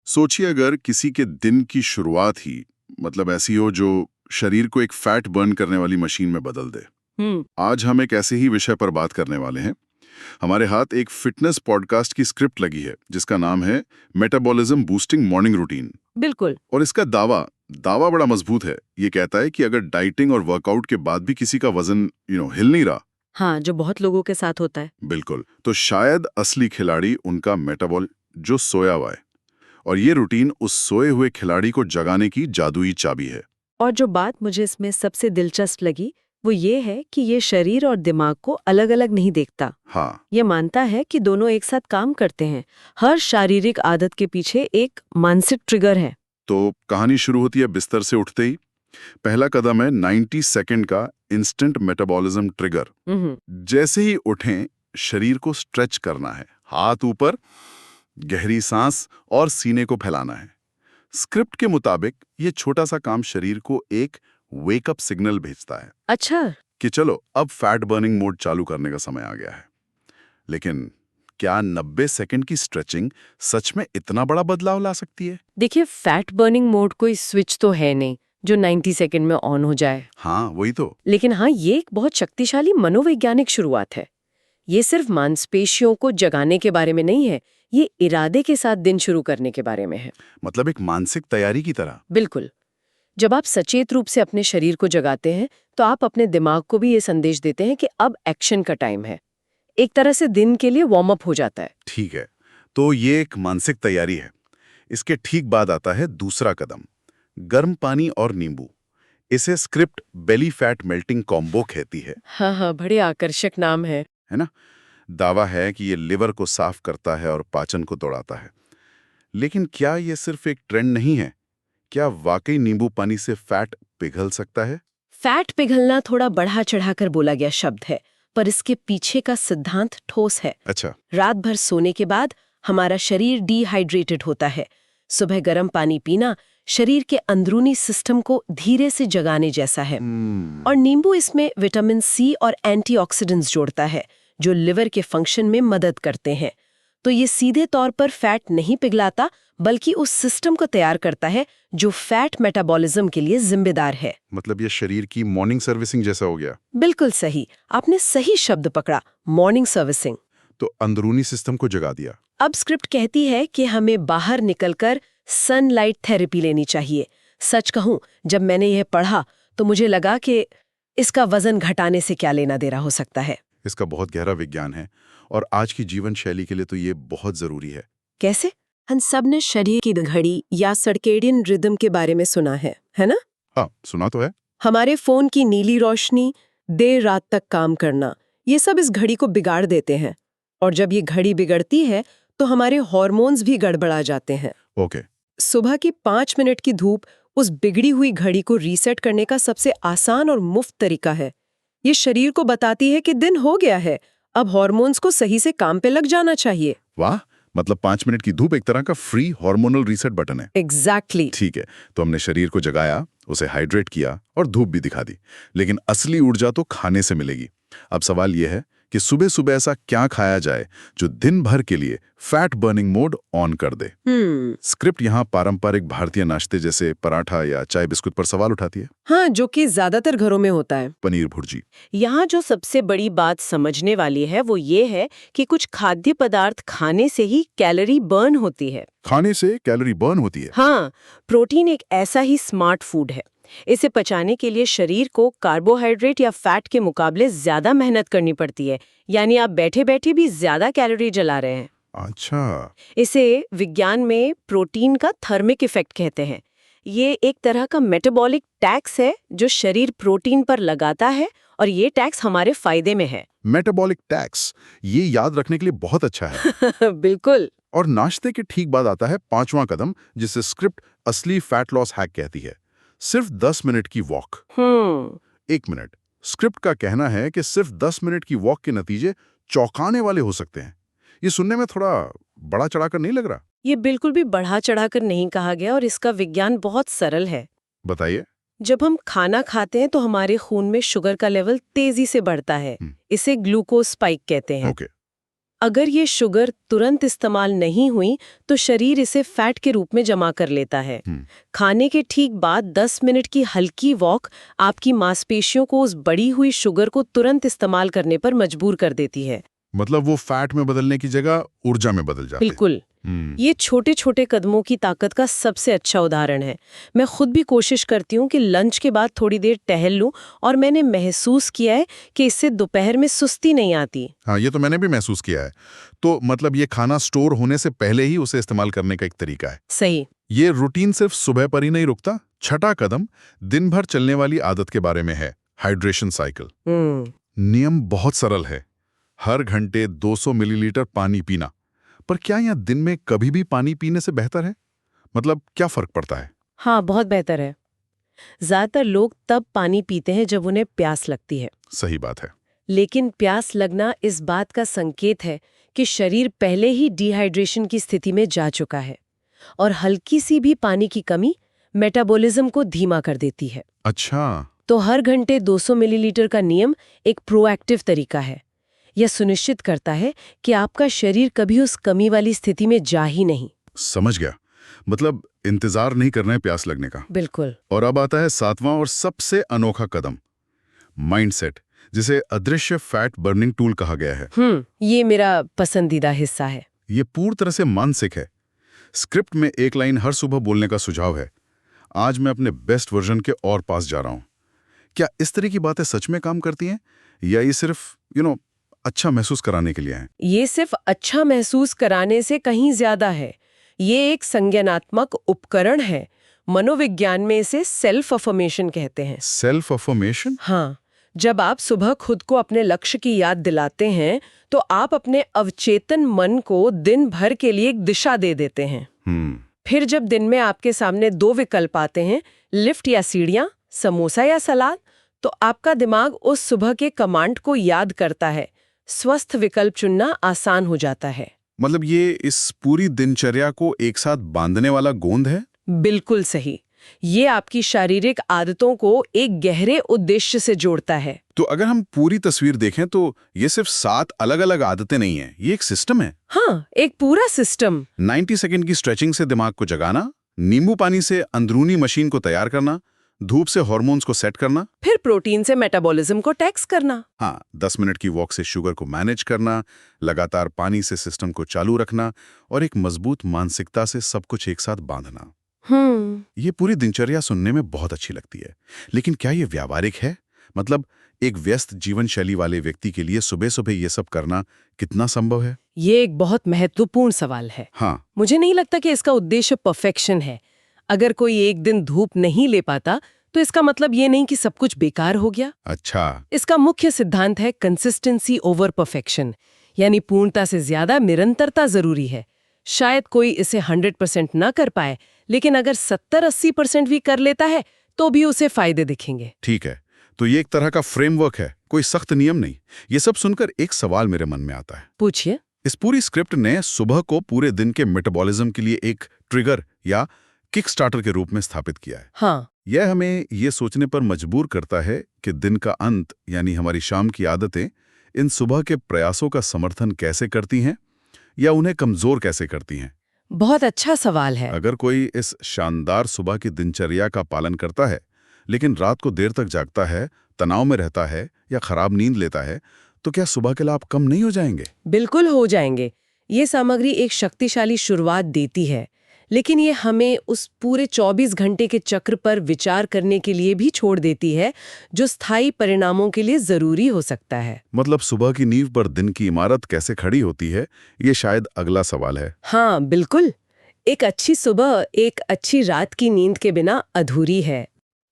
सोचिए अगर किसी के दिन की शुरुआत ही मतलब ऐसी हो जो शरीर को एक फैट बर्न करने वाली मशीन में बदल दे। हम्म। आज हम एक ऐसे ही विषय पर बात करने वाले हैं। हमारे हाथ एक फिटनेस पॉडकास्ट की स्क्रिप्ट लगी है जिसका नाम है मेटाबॉलिज्म बूस्टिंग मॉर्निंग रूटीन। बिल्कुल। और इसका दावा दावा बड़ा मजबूत है। ये कहता है कि अगर डाइटिंग और वर्कआउट के बाद भी किसी का वजन हिल नहीं रहा, हाँ, जो बहुत लोगों के साथ होता है। बिल्कुल, तो शायद असली खिलाड़ी उनका मेटाबॉल जो सोया हुआ है। और ये रूटीन उस सोए हुए खिलाड़ी को जगाने की जादुई चाबी है। और जो बात मुझे इसमें सबसे दिलचस्प लगी वो ये है कि ये शरीर और दिमाग को अलग अलग नहीं देखता। हाँ, ये मानता है कि दोनों एक साथ काम करते हैं। हर शारीरिक आदत के पीछे एक मानसिक ट्रिगर है। तो कहानी शुरू होती है बिस्तर से उठते ही। पहला कदम है 90 सेकंड का इंस्टेंट मेटाबॉलिज्म ट्रिगर। जैसे ही उठें, शरीर को स्ट्रेच करना है, हाथ ऊपर, गहरी सांस और सीने को फैलाना है। स्क्रिप्ट के मुताबिक ये छोटा सा काम शरीर को एक वेकअप सिग्नल भेजता है अच्छा। कि चलो अब फैट बर्निंग मोड चालू करने का समय आ गया है। लेकिन क्या 90 सेकंड की स्ट्रेचिंग सच में इतना बड़ा बदलाव ला सकती है? देखिए, फैट बर्निंग मोड कोई स्विच तो है नहीं जो 90 सेकंड में ऑन हो जाए। हाँ, वही तो। लेकिन हाँ, ये एक बहुत शक्तिशाली मनोवैज्ञानिक शुरुआत है। ये सिर्फ मांसपेशियों को जगाने के बारे में नहीं है, ये इरादे के साथ दिन शुरू करने के बारे में है। मतलब एक मानसिक तैयारी की तरह। बिल्कुल। जब आप सचेत रूप से अपने शरीर को जगाते हैं तो आप अपने दिमाग को भी ये संदेश देते हैं कि अब एक्शन का टाइम है। एक तरह से दिन के लिए वार्म अप हो जाता है। ठीक है, तो ये एक मानसिक तैयारी है। इसके ठीक बाद आता है दूसरा कदम, गर्म पानी और नींबू। इसे script belly fat melting combo कहती है। हाँ हाँ, बड़े आकर्षक नाम है। है ना? दावा है कि ये लिवर को साफ करता है और पाचन को दौड़ाता है। लेकिन क्या ये सिर्फ एक ट्रेंड नहीं है? क्या वाकई नींबू पानी से फैट पिघल सकता है? फैट पिघलना थोड़ा बढ़ा चढ़ाकर बोला गया शब्द है, पर इसके पीछे का सिद्धांत ठोस है। अच्छा। रात भर सोने के बाद हमारा शरीर डिहाइड्रेटेड होता है। सुबह गर्म पानी पीना शरीर के अंदरूनी सिस्टम को धीरे से जगाने जैसा है। और नींबू इसमें विटामिन सी और एंटीऑक्सीडेंट्स जोड़ता है जो लिवर के फंक्शन में मदद करते हैं। तो ये सीधे तौर पर फैट नहीं पिघलाता, बल्कि उस सिस्टम को तैयार करता है जो फैट मेटाबॉलिज्म के लिए जिम्मेदार है। मतलब ये शरीर की मॉर्निंग सर्विसिंग जैसा हो गया। बिल्कुल सही, आपने सही शब्द पकड़ा, मॉर्निंग सर्विसिंग। तो अंदरूनी सिस्टम को जगा दिया। अब स्क्रिप्ट कहती है कि हमें बाहर निकलकर सनलाइट थेरेपी लेनी चाहिए। सच कहूं, जब मैंने यह पढ़ा तो मुझे लगा कि इसका वजन घटाने से क्या लेना देना हो सकता है। इसका बहुत गहरा विज्ञान है और आज की जीवन शैली के लिए तो ये बहुत जरूरी है। कैसे? हम सब ने शरीर की घड़ी या सर्केडियन रिदम के बारे में सुना है ना? हाँ, सुना तो है। हमारे फोन की नीली रोशनी, देर रात तक काम करना, ये सब इस घड़ी को बिगाड़ देते हैं। और जब ये घड़ी बिगड़ती है तो हमारे हार्मोन्स भी गड़बड़ा जाते हैं। ओके। सुबह की 5 मिनट की धूप उस बिगड़ी हुई घड़ी को रीसेट करने का सबसे आसान और मुफ्त तरीका है। ये शरीर को बताती है कि दिन हो गया है, अब हार्मोन्स को सही से काम पे लग जाना चाहिए। वाह, मतलब 5 मिनट की धूप एक तरह का फ्री हार्मोनल रीसेट बटन है। एग्जैक्टली। ठीक है, तो हमने शरीर को जगाया, उसे हाइड्रेट किया और धूप भी दिखा दी। लेकिन असली ऊर्जा तो खाने से मिलेगी। अब सवाल यह है कि सुबह सुबह ऐसा क्या खाया जाए जो दिन भर के लिए फैट बर्निंग मोड ऑन कर दे। स्क्रिप्ट यहाँ पारंपरिक भारतीय नाश्ते जैसे पराठा या चाय बिस्कुट पर सवाल उठाती है। हाँ, जो कि ज्यादातर घरों में होता है। पनीर भुर्जी। यहाँ जो सबसे बड़ी बात समझने वाली है वो ये है कि कुछ खाद्य पदार्थ खाने से ही कैलोरी बर्न होती है। खाने से कैलोरी बर्न होती है? हाँ, प्रोटीन एक ऐसा ही स्मार्ट फूड है। इसे पचाने के लिए शरीर को कार्बोहाइड्रेट या फैट के मुकाबले ज्यादा मेहनत करनी पड़ती है। यानी आप बैठे बैठे भी ज्यादा कैलोरी जला रहे हैं। अच्छा। इसे विज्ञान में प्रोटीन का थर्मिक इफेक्ट कहते हैं। ये एक तरह का मेटाबॉलिक टैक्स है जो शरीर प्रोटीन पर लगाता है, और ये टैक्स हमारे फायदे में है। मेटाबॉलिक टैक्स, ये याद रखने के लिए बहुत अच्छा है। बिल्कुल। और नाश्ते के ठीक बाद आता है पांचवां कदम, जिसे स्क्रिप्ट असली फैट लॉस हैक कहती है। सिर्फ 10 मिनट की वॉक। 1 मिनट। स्क्रिप्ट का कहना है कि सिर्फ 10 मिनट की वॉक के नतीजे चौंकाने वाले हो सकते हैं। ये सुनने में थोड़ा बड़ा चढ़ाकर नहीं लग रहा? ये बिल्कुल भी बढ़ा चढ़ाकर नहीं कहा गया, और इसका विज्ञान बहुत सरल है। बताइए। जब हम खाना खाते हैं तो हमारे खून में शुगर का लेवल तेजी से बढ़ता है। इसे ग्लूकोज स्पाइक कहते हैं। ओके। अगर ये शुगर तुरंत इस्तेमाल नहीं हुई तो शरीर इसे फैट के रूप में जमा कर लेता है। खाने के ठीक बाद 10 मिनट की हल्की वॉक आपकी मांसपेशियों को उस बढ़ी हुई शुगर को तुरंत इस्तेमाल करने पर मजबूर कर देती है। मतलब वो फैट में बदलने की जगह ऊर्जा में बदल जाते हैं। बिल्कुल। ये छोटे छोटे कदमों की ताकत का सबसे अच्छा उदाहरण है। मैं खुद भी कोशिश करती हूँ कि लंच के बाद थोड़ी देर टहल लूं और मैंने महसूस किया है कि इससे दोपहर में सुस्ती नहीं आती। हाँ, ये तो मैंने भी महसूस किया है। तो मतलब ये खाना स्टोर होने से पहले ही उसे इस्तेमाल करने का एक तरीका है। सही। ये रूटीन सिर्फ सुबह पर ही नहीं रुकता। छठा कदम दिन भर चलने वाली आदत के बारे में है, हाइड्रेशन साइकिल। नियम बहुत सरल है, हर घंटे 200 मिलीलीटर पानी पीना। पर क्या यह दिन में कभी भी पानी पीने से बेहतर है? मतलब क्या फर्क पड़ता है? हाँ, बहुत बेहतर है। ज्यादातर लोग तब पानी पीते हैं जब उन्हें प्यास लगती है। सही बात है। लेकिन प्यास लगना इस बात का संकेत है कि शरीर पहले ही डिहाइड्रेशन की स्थिति में जा चुका है और हल्की सी भी पानी की कमी मेटाबॉलिज्म को धीमा कर देती है। अच्छा। तो हर घंटे 200 मिलीलीटर का नियम एक प्रोएक्टिव तरीका है। यह सुनिश्चित करता है कि आपका शरीर कभी उस कमी वाली स्थिति में जा ही नहीं। समझ गया। मतलब इंतजार नहीं करना है प्यास लगने का। बिल्कुल। और अब आता है सातवां और सबसे अनोखा कदम, माइंडसेट, जिसे अदृश्य फैट बर्निंग टूल कहा गया है। ये मेरा पसंदीदा हिस्सा है। ये पूरी तरह से मानसिक है। स्क्रिप्ट में एक लाइन हर सुबह बोलने का सुझाव है, आज मैं अपने बेस्ट वर्जन के और पास जा रहा हूं। क्या इस तरह की बातें सच में काम करती हैं या ये सिर्फ अच्छा महसूस कराने के लिए है? ये सिर्फ अच्छा महसूस कराने से कहीं ज्यादा है। ये एक संज्ञानात्मक उपकरण है। मनोविज्ञान में इसे सेल्फ अफर्मेशन कहते हैं। Self affirmation? हाँ, जब आप सुबह खुद को अपने लक्ष्य की याद दिलाते हैं तो आप अपने अवचेतन मन को दिन भर के लिए एक दिशा दे देते हैं। फिर जब दिन में आपके सामने 2 विकल्प आते हैं, लिफ्ट या सीढ़ियां, समोसा या सलाद, तो आपका दिमाग उस सुबह के कमांड को याद करता है। स्वस्थ विकल्प चुनना आसान हो जाता है। मतलब ये इस पूरी दिनचर्या को एक साथ बांधने वाला गोंद है? बिल्कुल सही। ये आपकी शारीरिक आदतों को एक गहरे उद्देश्य से जोड़ता है। तो अगर हम पूरी तस्वीर देखें तो ये सिर्फ 7 अलग-अलग आदतें नहीं हैं, ये एक सिस्टम है। हाँ, एक पूरा सिस्टम। 90 सेकंड की स्ट्रेचिंग से दिमाग को जगाना, नींबू पानी से अंदरूनी मशीन को तैयार करना, धूप से हार्मोन्स को सेट करना, फिर प्रोटीन से मेटाबॉलिज्म को टैक्स करना। हाँ, 10 मिनट की वॉक से शुगर को मैनेज करना, लगातार पानी से सिस्टम को चालू रखना और एक मजबूत मानसिकता से सब कुछ एक साथ बांधना। ये पूरी दिनचर्या सुनने में बहुत अच्छी लगती है, लेकिन क्या ये व्यावहारिक है? मतलब एक व्यस्त जीवन शैली वाले व्यक्ति के लिए सुबह सुबह ये सब करना कितना संभव है? ये एक बहुत महत्वपूर्ण सवाल है। हाँ। मुझे नहीं लगता कि इसका उद्देश्य परफेक्शन है। अगर कोई एक दिन धूप नहीं ले पाता तो इसका मतलब ये नहीं कि सब कुछ बेकार हो गया। अच्छा। इसका मुख्य सिद्धांत है कंसिस्टेंसी ओवर परफेक्शन, यानी पूर्णता से ज्यादा निरंतरता जरूरी है। शायद कोई इसे 100% ना कर पाए, लेकिन अगर 70-80% भी कर लेता है तो भी उसे फायदे दिखेंगे। ठीक है, तो ये एक तरह का फ्रेमवर्क है, कोई सख्त नियम नहीं। ये सब सुनकर एक सवाल मेरे मन में आता है। पूछिए। इस पूरी स्क्रिप्ट ने सुबह को पूरे दिन के मेटाबॉलिज्म के लिए एक ट्रिगर या किक स्टार्टर के रूप में स्थापित किया है। हाँ। यह हमें ये सोचने पर मजबूर करता है कि दिन का अंत यानी हमारी शाम की आदतें इन सुबह के प्रयासों का समर्थन कैसे करती हैं या उन्हें कमजोर कैसे करती हैं। बहुत अच्छा सवाल है। अगर कोई इस शानदार सुबह की दिनचर्या का पालन करता है लेकिन रात को देर तक जागता है, तनाव में रहता है या खराब नींद लेता है, तो क्या सुबह के लाभ कम नहीं हो जाएंगे? बिल्कुल हो जाएंगे। ये सामग्री एक शक्तिशाली शुरुआत देती है, लेकिन ये हमें उस पूरे 24 घंटे के चक्र पर विचार करने के लिए भी छोड़ देती है जो स्थायी परिणामों के लिए जरूरी हो सकता है। मतलब सुबह की नींव पर दिन की इमारत कैसे खड़ी होती है, ये शायद अगला सवाल है। हाँ, बिल्कुल। एक अच्छी सुबह एक अच्छी रात की नींद के बिना अधूरी है।